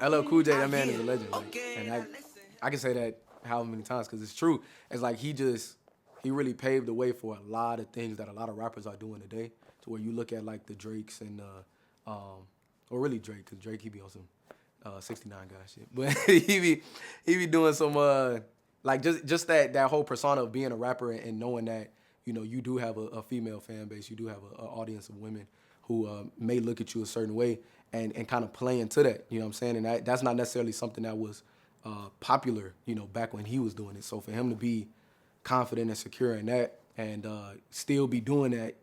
LL Cool J, that man is a legend. Like, and I can say that how many times because it's true. It's like he really paved the way for a lot of things that a lot of rappers are doing today. To where you look at like the Drakes and or really Drake, because Drake he be on some 69 guy shit, but he be doing some like just that whole persona of being a rapper and knowing that you do have a female fan base, you do have an audience of women who may look at you a certain way and kind of play into that. You know what I'm saying? And that's not necessarily something that was popular, back when he was doing it. So for him to be confident and secure in that and still be doing that,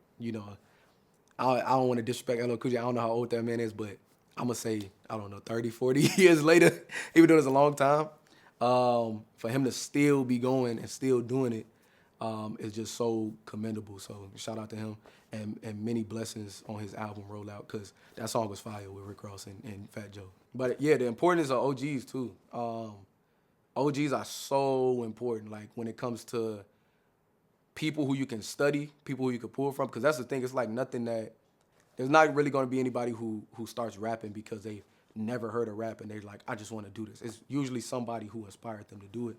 I don't want to disrespect LL Cool J. I don't know how old that man is, but I'm going to say, I don't know, 30, 40 years later, he been doing this a long time. For him to still be going and still doing it is just so commendable. So shout out to him and many blessings on his album Rollout because that song was fire with Rick Ross and Fat Joe. But yeah, the importance of OGs too. OGs are so important. Like when it comes to people who you can study, people who you can pull from, because that's the thing. It's like nothing that there's not really going to be anybody who starts rapping because they never heard of rap and they're like, I just want to do this. It's usually somebody who inspired them to do it.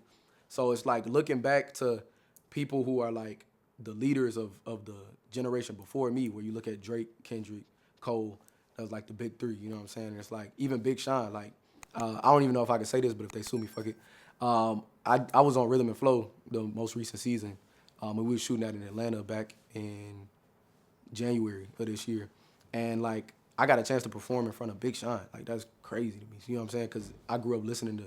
So it's like looking back to people who are like the leaders of the generation before me, where you look at Drake, Kendrick, Cole, that was like the big three, you know what I'm saying? And it's like, even Big Sean, like, I don't even know if I can say this, but if they sue me, fuck it. I was on Rhythm and Flow the most recent season, and we were shooting that in Atlanta back in January of this year. And like, I got a chance to perform in front of Big Sean. Like, that's crazy to me. You know what I'm saying? Because I grew up listening to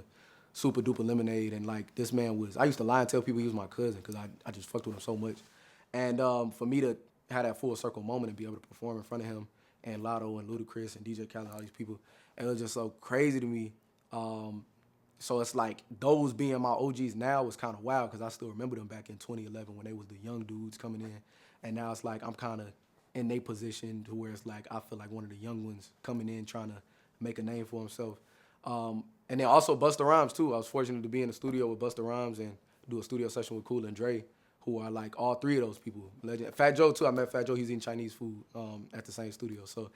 Super Duper Lemonade, and like, this man was, I used to lie and tell people he was my cousin because I just fucked with him so much. And for me to have that full circle moment and be able to perform in front of him and Latto and Ludacris and DJ Khaled, all these people, and it was just so crazy to me. So it's like those being my OGs now was kind of wild because I still remember them back in 2011 when they was the young dudes coming in. And now it's like I'm kind of in their position to where it's like I feel like one of the young ones coming in trying to make a name for himself. And then also Busta Rhymes too. I was fortunate to be in the studio with Busta Rhymes and do a studio session with Cool and Dre, who are like all three of those people. Legend. Fat Joe too. I met Fat Joe. He's eating Chinese food at the same studio. So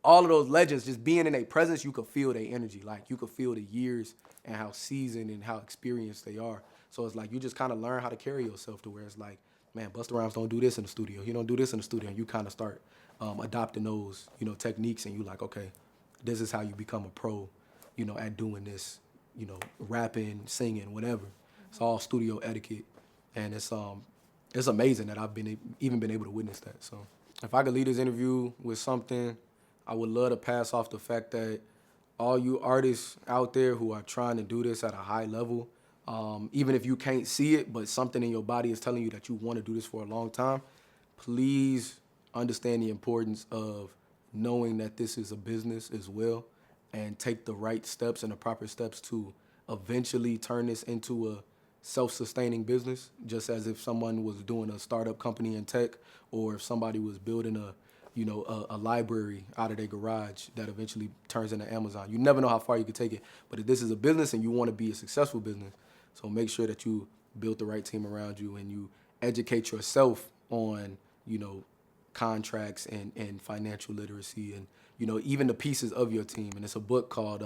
all of those legends, just being in their presence, you could feel their energy. Like you could feel the years and how seasoned and how experienced they are. So it's like you just kind of learn how to carry yourself to where it's like, man, Busta Rhymes don't do this in the studio. He don't do this in the studio. And you kind of start adopting those, techniques, and you like, okay, this is how you become a pro, at doing this, rapping, singing, whatever. It's all studio etiquette, and it's amazing that I've even been able to witness that. So if I could lead this interview with something, I would love to pass off the fact that all you artists out there who are trying to do this at a high level, even if you can't see it, but something in your body is telling you that you want to do this for a long time, please understand the importance of knowing that this is a business as well and take the right steps and the proper steps to eventually turn this into a self-sustaining business, just as if someone was doing a startup company in tech or if somebody was building a library out of their garage that eventually turns into Amazon. You never know how far you could take it. But if this is a business and you want to be a successful business, so make sure that you build the right team around you and you educate yourself on, contracts and financial literacy and, even the pieces of your team. And it's a book called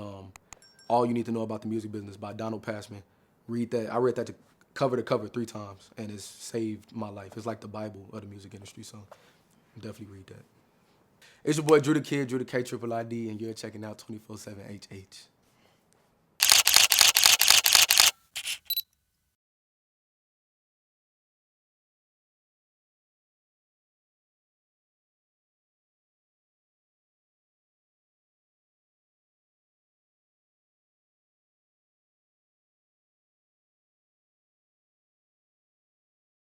All You Need to Know About the Music Business by Donald Passman. Read that. I read that to cover 3 times, and it's saved my life. It's like the Bible of the music industry, so definitely read that. It's your boy Drew the Kid, Drew the K Triple ID, and you're checking out 24/7 HH.